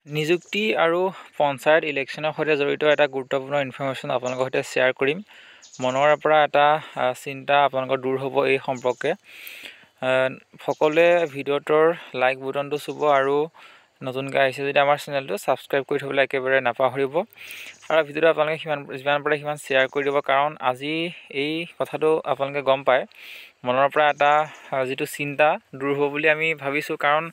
নিযুক্তি আৰু পঞ্চায়ত ইলেকশ্যনৰ সৈতে জড়িত এটা গুৰুত্বপূৰ্ণ ইনফৰমেশ্যন আপোনালোকৰ সৈতে শ্বেয়াৰ কৰিম। মনৰ পৰা এটা চিন্তা আপোনালোকৰ দূৰ হ'ব এই সম্পৰ্কে। সকলোৱে ভিডিঅ'টোৰ লাইক বুটনটো চুব আৰু নতুনকৈ আহিছে যদি আমাৰ চেনেলটো ছাবস্ক্ৰাইব কৰি থ'বলৈ একেবাৰে নাপাহৰিব। আৰু ভিডিঅ'টো আপোনালোকে যিমান পাৰে সিমান শ্বেয়াৰ কৰি দিব, কাৰণ আজি এই কথাটো আপোনালোকে গম পায় মনৰ পৰা এটা যিটো চিন্তা দূৰ হ'ব বুলি আমি ভাবিছোঁ। কাৰণ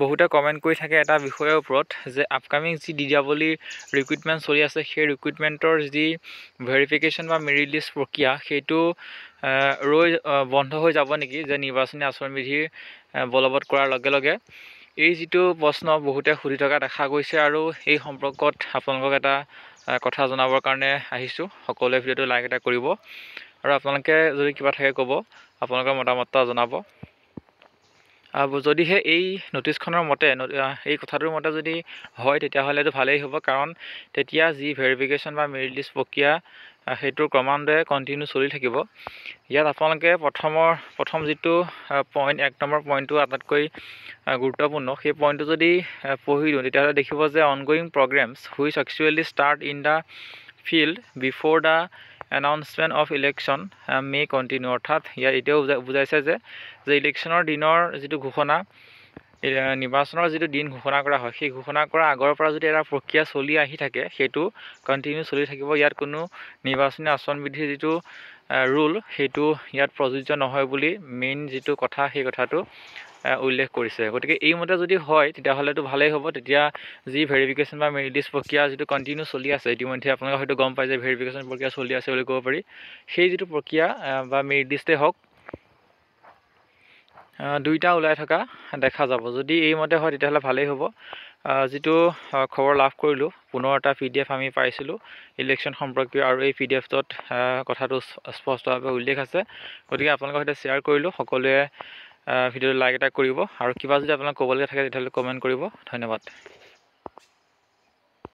বহুতে কমেণ্ট কৰি থাকে এটা বিষয়ৰ ওপৰত যে আপকামিং যি দিয়াৱলীৰ ৰিক্ৰুইটমেণ্ট চলি আছে, সেই ৰিক্ৰুইটমেণ্টৰ যি ভেৰিফিকেশ্যন বা মেৰিট লিষ্ট প্ৰক্ৰিয়া সেইটো বন্ধ হৈ যাব নেকি, যে নিৰ্বাচনী আচৰণবিধিৰ বলবৎ কৰাৰ লগে লগে। এই যিটো প্ৰশ্ন বহুতে সুধি থকা দেখা গৈছে, আৰু এই সম্পৰ্কত আপোনালোকক এটা কথা জনাবৰ কাৰণে আহিছোঁ। সকলোৱে ভিডিঅ'টো লাইক এটা কৰিব আৰু আপোনালোকে যদি কিবা থাকে ক'ব, আপোনালোকৰ মতামত জনাব। যদিহে এই নটিচখনৰ মতে এই কথাটোৰ মতে যদি হয় তেতিয়াহ'লেতো ভালেই হ'ব, কাৰণ তেতিয়া যি ভেৰিফিকেশ্যন বা মেৰিট লিষ্ট প্ৰক্ৰিয়া সেইটোৰ ক্ৰমান্বয়ে কণ্টিনিউ চলি থাকিব। ইয়াত আপোনালোকে প্ৰথম যিটো পইণ্ট, 1 নম্বৰ পইণ্টটো আটাইতকৈ গুৰুত্বপূৰ্ণ, সেই পইণ্টটো যদি পঢ়ি দিওঁ তেতিয়াহ'লে দেখিব যে ongoing programmes which actually start in the field before the announcement of election may continue. অৰ্থাৎ ইয়াত এতিয়াও বুজাইছে যে ইলেকশ্যনৰ দিনৰ যিটো ঘোষণা, নিৰ্বাচনৰ যিটো দিন ঘোষণা কৰা হয়, সেই ঘোষণা কৰা আগৰ পৰা যদি এটা প্ৰক্ৰিয়া চলি আহি থাকে সেইটো কণ্টিনিউ চলি থাকিব। ইয়াত কোনো নিৰ্বাচনী আচৰণবিধিৰ যিটো ৰুল সেইটো ইয়াত প্ৰযোজ্য নহয় বুলি মেইন যিটো কথা সেই কথাটো উল্লেখ কৰিছে। গতিকে এইমতে যদি হয় তেতিয়াহ'লেতো ভালেই হ'ব। তেতিয়া যি ভেৰিফিকেশ্যন বা মেৰিট লিষ্ট প্ৰক্ৰিয়া যিটো কণ্টিনিউ চলি আছে, ইতিমধ্যে আপোনালোকে হয়তো গম পায় যে ভেৰিফিকেশ্যন প্ৰক্ৰিয়া চলি আছে বুলি ক'ব পাৰি। সেই যিটো প্ৰক্ৰিয়া বা মেৰিট লিষ্টেই হওক, দুইটা ওলাই থকা দেখা যাব। যদি এইমতে হয় তেতিয়াহ'লে ভালেই হ'ব। যিটো খবৰ লাভ কৰিলোঁ, পুনৰ এটা PDF আমি পাইছিলোঁ ইলেকশ্যন সম্পৰ্কীয়, আৰু এই PDFটোত কথাটো স্পষ্টভাৱে উল্লেখ আছে। গতিকে আপোনালোকৰ সৈতে শ্বেয়াৰ কৰিলোঁ। সকলোৱে ভিডিঅ'টো লাইক এটা কৰিব, আৰু কিবা যদি আপোনালোকে ক'বলগীয়া থাকে তেতিয়াহ'লে কমেণ্ট কৰিব। ধন্যবাদ।